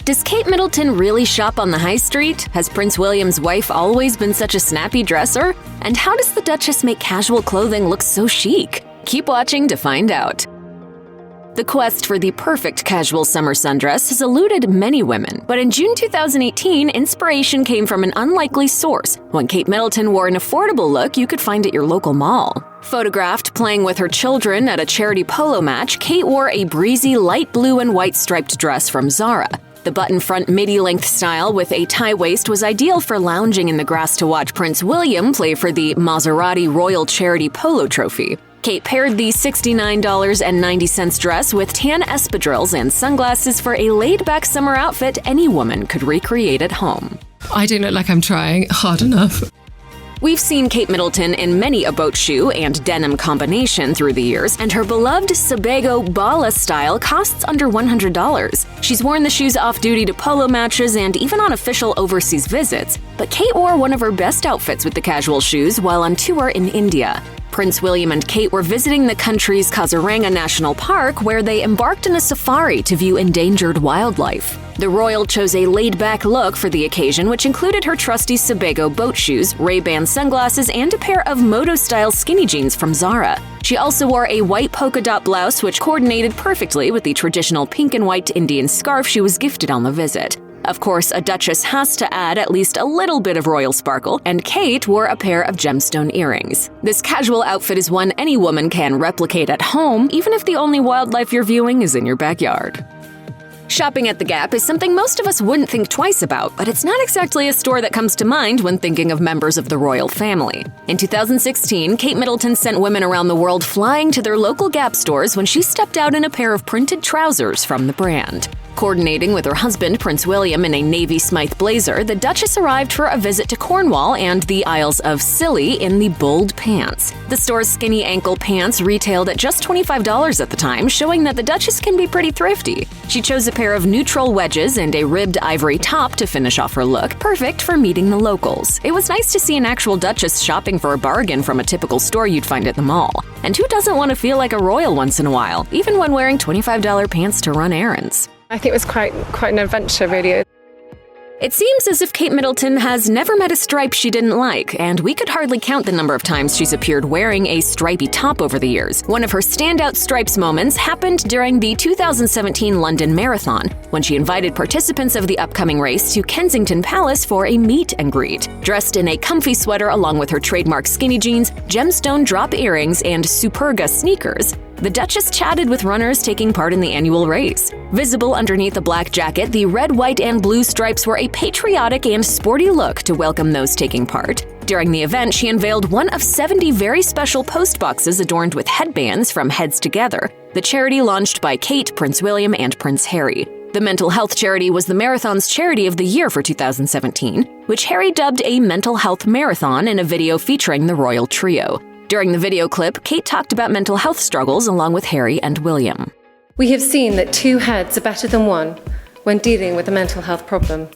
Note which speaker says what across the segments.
Speaker 1: Does Kate Middleton really shop on the high street? Has Prince William's wife always been such a snappy dresser? And how does the Duchess make casual clothing look so chic? Keep watching to find out. The quest for the perfect casual summer sundress has eluded many women, but in June 2018, inspiration came from an unlikely source when Kate Middleton wore an affordable look you could find at your local mall. Photographed playing with her children at a charity polo match, Kate wore a breezy light blue and white striped dress from Zara. The button-front midi-length style with a tie waist was ideal for lounging in the grass to watch Prince William play for the Maserati Royal Charity Polo Trophy. Kate paired the $69.90 dress with tan espadrilles and sunglasses for a laid-back summer outfit any woman could recreate at home.
Speaker 2: I don't look like I'm trying hard enough.
Speaker 1: We've seen Kate Middleton in many a boat shoe and denim combination through the years, and her beloved Sebago Bala style costs under $100. She's worn the shoes off-duty to polo matches and even on official overseas visits, but Kate wore one of her best outfits with the casual shoes while on tour in India. Prince William and Kate were visiting the country's Kaziranga National Park, where they embarked on a safari to view endangered wildlife. The royal chose a laid-back look for the occasion, which included her trusty Sebago boat shoes, Ray-Ban sunglasses, and a pair of moto-style skinny jeans from Zara. She also wore a white polka dot blouse, which coordinated perfectly with the traditional pink and white Indian scarf she was gifted on the visit. Of course, a duchess has to add at least a little bit of royal sparkle, and Kate wore a pair of gemstone earrings. This casual outfit is one any woman can replicate at home, even if the only wildlife you're viewing is in your backyard. Shopping at the Gap is something most of us wouldn't think twice about, but it's not exactly a store that comes to mind when thinking of members of the royal family. In 2016, Kate Middleton sent women around the world flying to their local Gap stores when she stepped out in a pair of printed trousers from the brand. Coordinating with her husband, Prince William, in a navy Smythe blazer, the Duchess arrived for a visit to Cornwall and the Isles of Scilly in the bold pants. The store's skinny ankle pants retailed at just $25 at the time, showing that the Duchess can be pretty thrifty. She chose a pair of neutral wedges and a ribbed ivory top to finish off her look, perfect for meeting the locals. It was nice to see an actual Duchess shopping for a bargain from a typical store you'd find at the mall. And who doesn't want to feel like a royal once in a while, even when wearing $25 pants to run errands?
Speaker 3: I think it was quite an adventure, really.
Speaker 1: It seems as if Kate Middleton has never met a stripe she didn't like, and we could hardly count the number of times she's appeared wearing a stripy top over the years. One of her standout stripes moments happened during the 2017 London Marathon, when she invited participants of the upcoming race to Kensington Palace for a meet and greet. Dressed in a comfy sweater along with her trademark skinny jeans, gemstone drop earrings, and Superga sneakers, the Duchess chatted with runners taking part in the annual race. Visible underneath a black jacket, the red, white, and blue stripes were a patriotic and sporty look to welcome those taking part. During the event, she unveiled one of 70 very special post boxes adorned with headbands from Heads Together, the charity launched by Kate, Prince William, and Prince Harry. The mental health charity was the marathon's charity of the year for 2017, which Harry dubbed a mental health marathon in a video featuring the royal trio. During the video clip, Kate talked about mental health struggles along with Harry and William.
Speaker 3: We have seen that two heads are better than one when dealing with a mental health problem.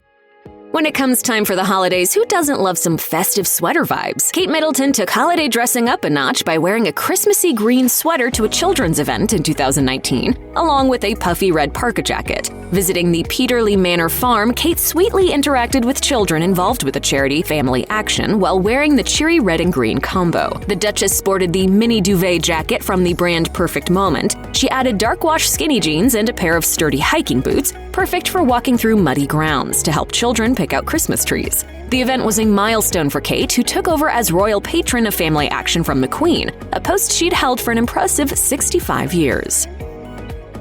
Speaker 1: When it comes time for the holidays, who doesn't love some festive sweater vibes? Kate Middleton took holiday dressing up a notch by wearing a Christmassy green sweater to a children's event in 2019, along with a puffy red parka jacket. Visiting the Peterlee Manor farm, Kate sweetly interacted with children involved with the charity Family Action while wearing the cheery red and green combo. The Duchess sported the mini duvet jacket from the brand Perfect Moment. She added dark wash skinny jeans and a pair of sturdy hiking boots, perfect for walking through muddy grounds, to help children pick out Christmas trees. The event was a milestone for Kate, who took over as royal patron of Family Action from the Queen, a post she'd held for an impressive 65 years.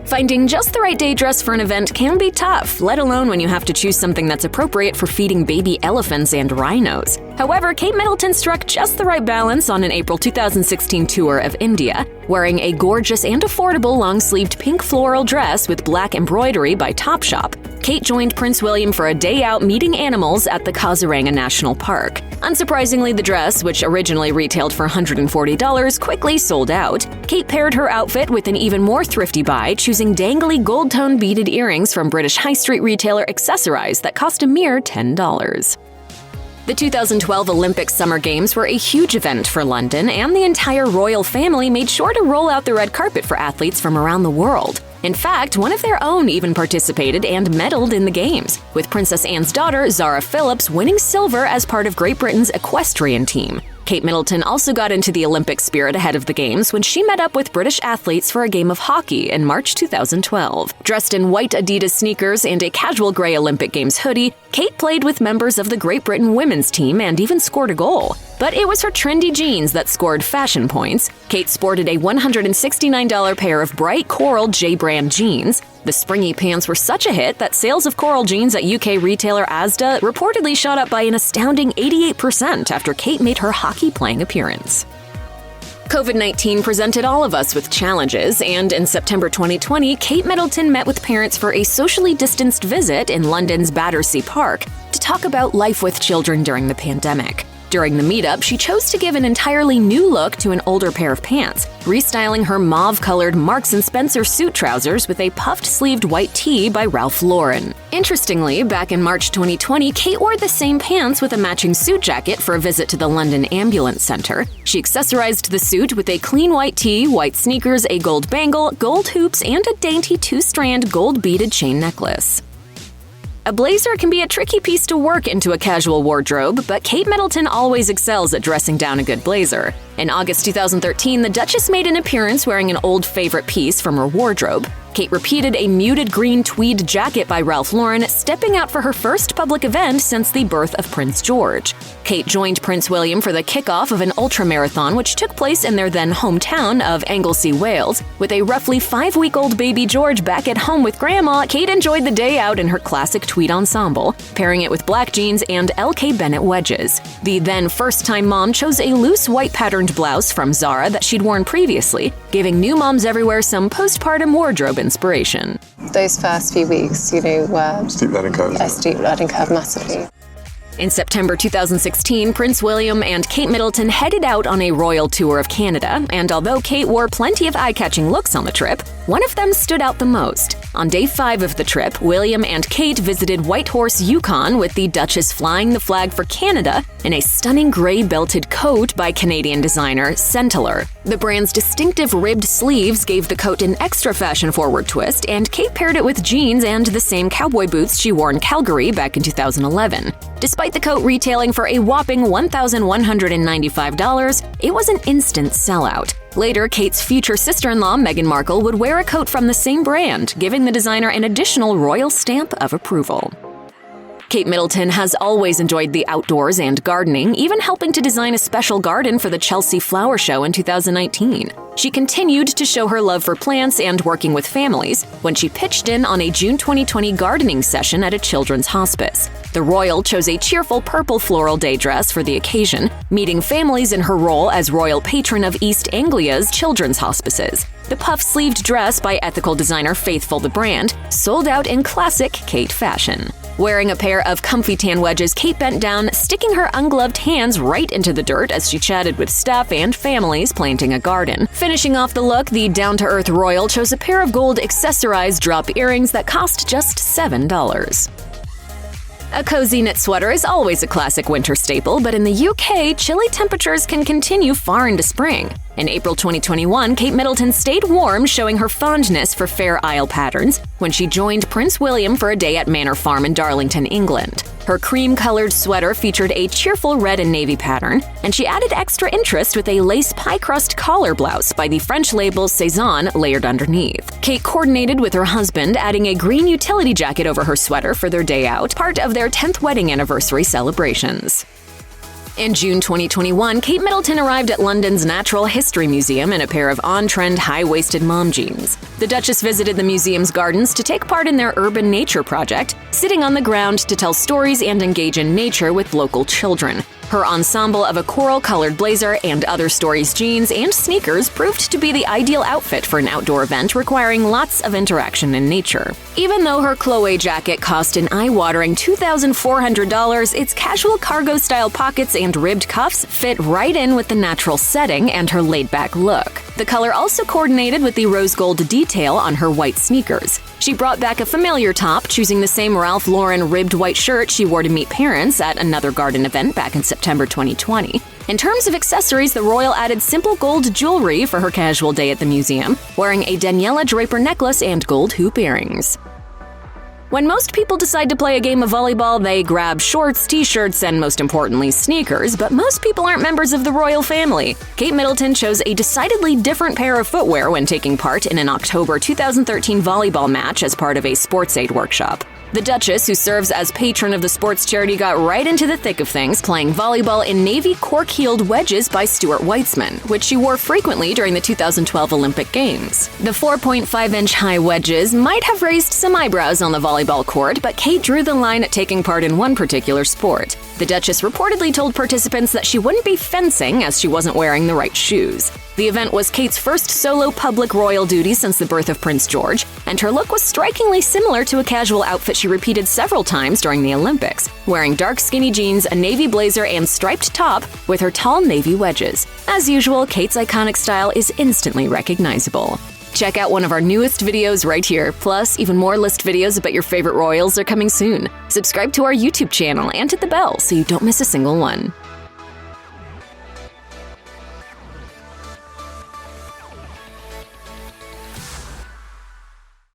Speaker 1: Finding just the right day dress for an event can be tough, let alone when you have to choose something that's appropriate for feeding baby elephants and rhinos. However, Kate Middleton struck just the right balance on an April 2016 tour of India, wearing a gorgeous and affordable long-sleeved pink floral dress with black embroidery by Topshop. Kate joined Prince William for a day out meeting animals at the Kaziranga National Park. Unsurprisingly, the dress, which originally retailed for $140, quickly sold out. Kate paired her outfit with an even more thrifty buy, choosing dangly gold-tone beaded earrings from British high street retailer Accessorize that cost a mere $10. The 2012 Olympic Summer Games were a huge event for London, and the entire royal family made sure to roll out the red carpet for athletes from around the world. In fact, one of their own even participated and medaled in the games, with Princess Anne's daughter, Zara Phillips, winning silver as part of Great Britain's equestrian team. Kate Middleton also got into the Olympic spirit ahead of the Games when she met up with British athletes for a game of hockey in March 2012. Dressed in white Adidas sneakers and a casual gray Olympic Games hoodie, Kate played with members of the Great Britain women's team and even scored a goal. But it was her trendy jeans that scored fashion points. Kate sported a $169 pair of bright coral J-brand jeans. The springy pants were such a hit that sales of coral jeans at UK retailer Asda reportedly shot up by an astounding 88% after Kate made her hockey-playing appearance. COVID-19 presented all of us with challenges, and in September 2020, Kate Middleton met with parents for a socially distanced visit in London's Battersea Park to talk about life with children during the pandemic. During the meetup, she chose to give an entirely new look to an older pair of pants, restyling her mauve-colored Marks & Spencer suit trousers with a puffed-sleeved white tee by Ralph Lauren. Interestingly, back in March 2020, Kate wore the same pants with a matching suit jacket for a visit to the London Ambulance Centre. She accessorized the suit with a clean white tee, white sneakers, a gold bangle, gold hoops, and a dainty two-strand gold-beaded chain necklace. A blazer can be a tricky piece to work into a casual wardrobe, but Kate Middleton always excels at dressing down a good blazer. In August 2013, the Duchess made an appearance wearing an old favorite piece from her wardrobe. Kate repeated a muted green tweed jacket by Ralph Lauren, stepping out for her first public event since the birth of Prince George. Kate joined Prince William for the kickoff of an ultramarathon which took place in their then hometown of Anglesey, Wales. With a roughly 5-week-old baby George back at home with Grandma, Kate enjoyed the day out in her classic tweed ensemble, pairing it with black jeans and LK Bennett wedges. The then first-time mom chose a loose white patterned blouse from Zara that she'd worn previously, giving new moms everywhere some postpartum wardrobe inspiration.
Speaker 3: Those first few weeks, were
Speaker 4: Steep learning curve.
Speaker 3: a steep learning curve massively.
Speaker 1: In September 2016, Prince William and Kate Middleton headed out on a royal tour of Canada, and although Kate wore plenty of eye-catching looks on the trip, one of them stood out the most. On day 5 of the trip, William and Kate visited Whitehorse, Yukon, with the Duchess flying the flag for Canada in a stunning gray belted coat by Canadian designer Centaur. The brand's distinctive ribbed sleeves gave the coat an extra fashion-forward twist, and Kate paired it with jeans and the same cowboy boots she wore in Calgary back in 2011. Despite the coat retailing for a whopping $1,195, it was an instant sellout. Later, Kate's future sister-in-law, Meghan Markle, would wear a coat from the same brand, giving the designer an additional royal stamp of approval. Kate Middleton has always enjoyed the outdoors and gardening, even helping to design a special garden for the Chelsea Flower Show in 2019. She continued to show her love for plants and working with families when she pitched in on a June 2020 gardening session at a children's hospice. The royal chose a cheerful purple floral day dress for the occasion, meeting families in her role as royal patron of East Anglia's children's hospices. The puff-sleeved dress by ethical designer Faithful the Brand sold out in classic Kate fashion. Wearing a pair of comfy tan wedges, Kate bent down, sticking her ungloved hands right into the dirt as she chatted with staff and families planting a garden. Finishing off the look, the down-to-earth royal chose a pair of gold accessorized drop earrings that cost just $7. A cozy knit sweater is always a classic winter staple, but in the UK, chilly temperatures can continue far into spring. In April 2021, Kate Middleton stayed warm, showing her fondness for Fair Isle patterns when she joined Prince William for a day at Manor Farm in Darlington, England. Her cream-colored sweater featured a cheerful red and navy pattern, and she added extra interest with a lace pie-crust collar blouse by the French label Cezanne layered underneath. Kate coordinated with her husband, adding a green utility jacket over her sweater for their day out, part of their 10th wedding anniversary celebrations. In June 2021, Kate Middleton arrived at London's Natural History Museum in a pair of on-trend high-waisted mom jeans. The Duchess visited the museum's gardens to take part in their urban nature project, sitting on the ground to tell stories and engage in nature with local children. Her ensemble of a coral-colored blazer and other stories jeans and sneakers proved to be the ideal outfit for an outdoor event requiring lots of interaction in nature. Even though her Chloe jacket cost an eye-watering $2,400, its casual cargo-style pockets and ribbed cuffs fit right in with the natural setting and her laid-back look. The color also coordinated with the rose gold detail on her white sneakers. She brought back a familiar top, choosing the same Ralph Lauren ribbed white shirt she wore to meet parents at another garden event back in September 2020. In terms of accessories, the royal added simple gold jewelry for her casual day at the museum, wearing a Daniela Draper necklace and gold hoop earrings. When most people decide to play a game of volleyball, they grab shorts, t-shirts, and most importantly, sneakers, but most people aren't members of the royal family. Kate Middleton chose a decidedly different pair of footwear when taking part in an October 2013 volleyball match as part of a sports aid workshop. The Duchess, who serves as patron of the sports charity, got right into the thick of things, playing volleyball in navy cork-heeled wedges by Stuart Weitzman, which she wore frequently during the 2012 Olympic Games. The 4.5-inch high wedges might have raised some eyebrows on the volleyball court, but Kate drew the line at taking part in one particular sport. The Duchess reportedly told participants that she wouldn't be fencing as she wasn't wearing the right shoes. The event was Kate's first solo public royal duty since the birth of Prince George, and her look was strikingly similar to a casual outfit she repeated several times during the Olympics, wearing dark skinny jeans, a navy blazer, and striped top with her tall navy wedges. As usual, Kate's iconic style is instantly recognizable. Check out one of our newest videos right here. Plus, even more list videos about your favorite royals are coming soon. Subscribe to our YouTube channel and hit the bell so you don't miss a single one.